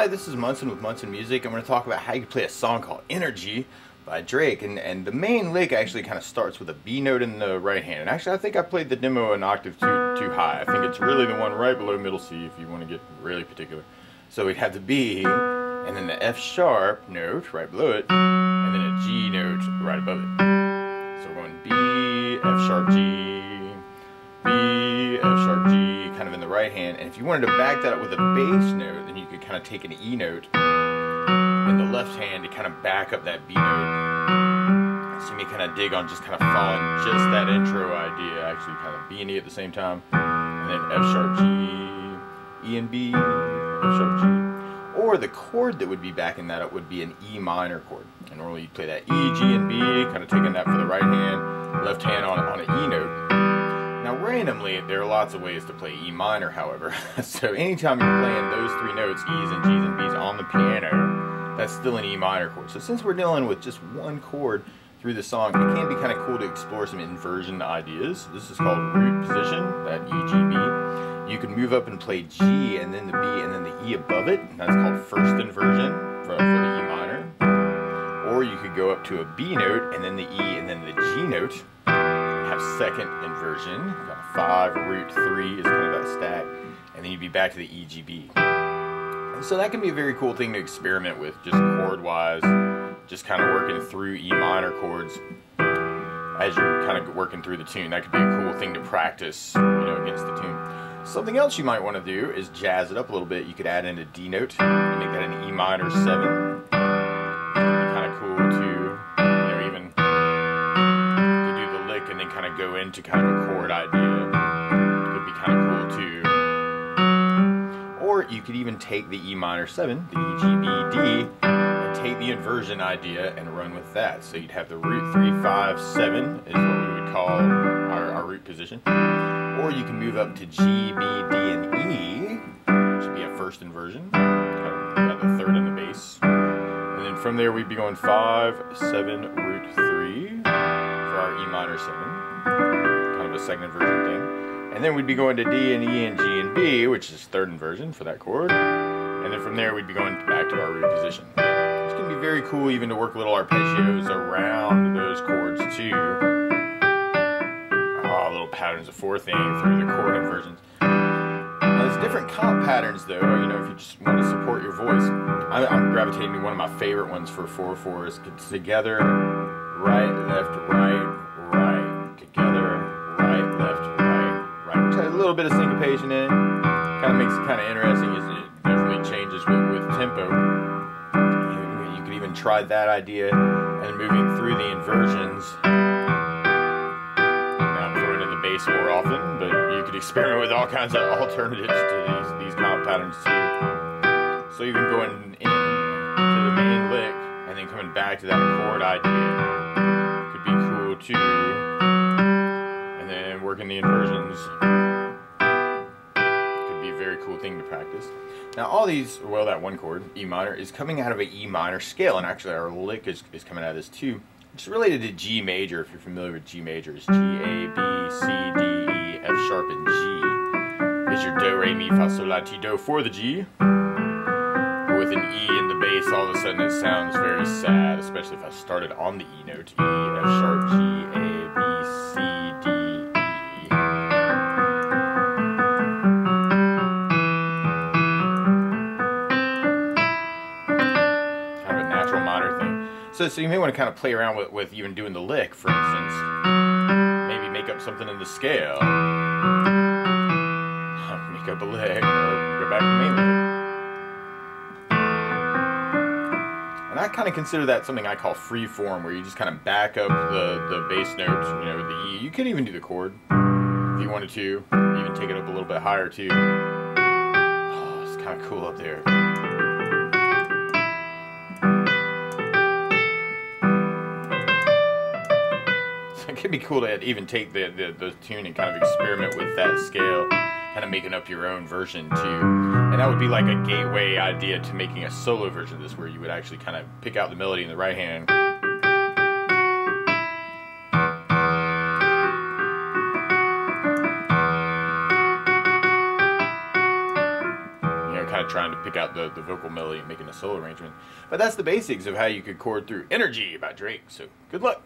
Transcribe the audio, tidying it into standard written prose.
Hi, this is Munson with Munson Music. I'm going to talk about how you play a song called Energy by Drake. And the main lick actually kind of starts with a B note in the right hand. And actually, I think I played the demo an octave too high. I think it's really the one right below middle C if you want to get really particular. So we'd have the B, and then the F sharp note right below it, and then a G note right above it. So we're going B, F sharp, G, B, F sharp, G, kind of in the right hand. And if you wanted to back that up with a bass note, then you could kind of take an E note in the left hand to kind of back up that B note. So you may kind of dig on just kind of following just that intro idea, actually kind of B and E at the same time. And then F sharp, G, E and B, F sharp, G. Or the chord that would be backing that up would be an E minor chord. And normally you'd play that E, G, and B, kind of taking that for the right hand, left hand on an E note. Now randomly, there are lots of ways to play E minor, however. So anytime you're playing those three notes, E's and G's and B's on the piano, that's still an E minor chord. So since we're dealing with just one chord through the song, it can be kind of cool to explore some inversion ideas. This is called root position, that E, G, B. You can move up and play G and then the B and then the E above it. That's called first inversion for the E minor. Or you could go up to a B note and then the E and then the G note. Have second inversion, kind of 5, root 3 is kind of that stack, and then you'd be back to the E, G, B. So that can be a very cool thing to experiment with, just chord-wise, just kind of working through E minor chords as you're kind of working through the tune. That could be a cool thing to practice, against the tune. Something else you might want to do is jazz it up a little bit. You could add in a D note and make that an E minor 7. Kind of cool too. And then kind of go into kind of a chord idea. Could be kind of cool too. Or you could even take the E minor 7, the E, G, B, D, and take the inversion idea and run with that. So you'd have the root 3, 5, 7 is what we would call our root position. Or you can move up to G, B, D, and E, which would be a first inversion. Kind of the third in the bass. And then from there we'd be going 5, 7, root 3. Our E minor 7, kind of a second inversion thing. And then we'd be going to D and E and G and B, which is third inversion for that chord. And then from there we'd be going back to our root position. Which can be very cool even to work little arpeggios around those chords too. Little patterns of 4 thing through the chord inversions. Now, there's different comp patterns though, if you just want to support your voice. I'm gravitating to one of my favorite ones for 4/4 is together, right, left, right, together, right, left, right, which has a little bit of syncopation in it. Kind of makes it kind of interesting, it definitely changes with tempo. You could even try that idea, and moving through the inversions. Now I'm throwing in the bass more often, but you could experiment with all kinds of alternatives to these comp patterns too. So even going in to the main lick, and then coming back to that chord idea. Too, and then working the inversions could be a very cool thing to practice. Now all these, well, that one chord, E minor, is coming out of an E minor scale, and actually our lick is coming out of this too, which is related to G major. If you're familiar with G major, it's G, A, B, C, D, E, F sharp, and G is your do, re, mi, fa, sol, la, ti, do for the G. With an E in the bass, all of a sudden it sounds very sad, especially if I started on the E note. E, F sharp, G, A, B, C, D, E. Kind of a natural minor thing. So you may want to kind of play around with even doing the lick, for instance. Maybe make up something in the scale. Make up a lick, or go back to the main lick. And I kind of consider that something I call free form, where you just kind of back up the bass note, the E. You could even do the chord if you wanted to, even take it up a little bit higher too. Oh, it's kind of cool up there. So it could be cool to even take the tune and kind of experiment with that scale, kind of making up your own version too. And that would be like a gateway idea to making a solo version of this, where you would actually kind of pick out the melody in the right hand. trying to pick out the vocal melody and making a solo arrangement. But that's the basics of how you could chord through Energy by Drake. So good luck.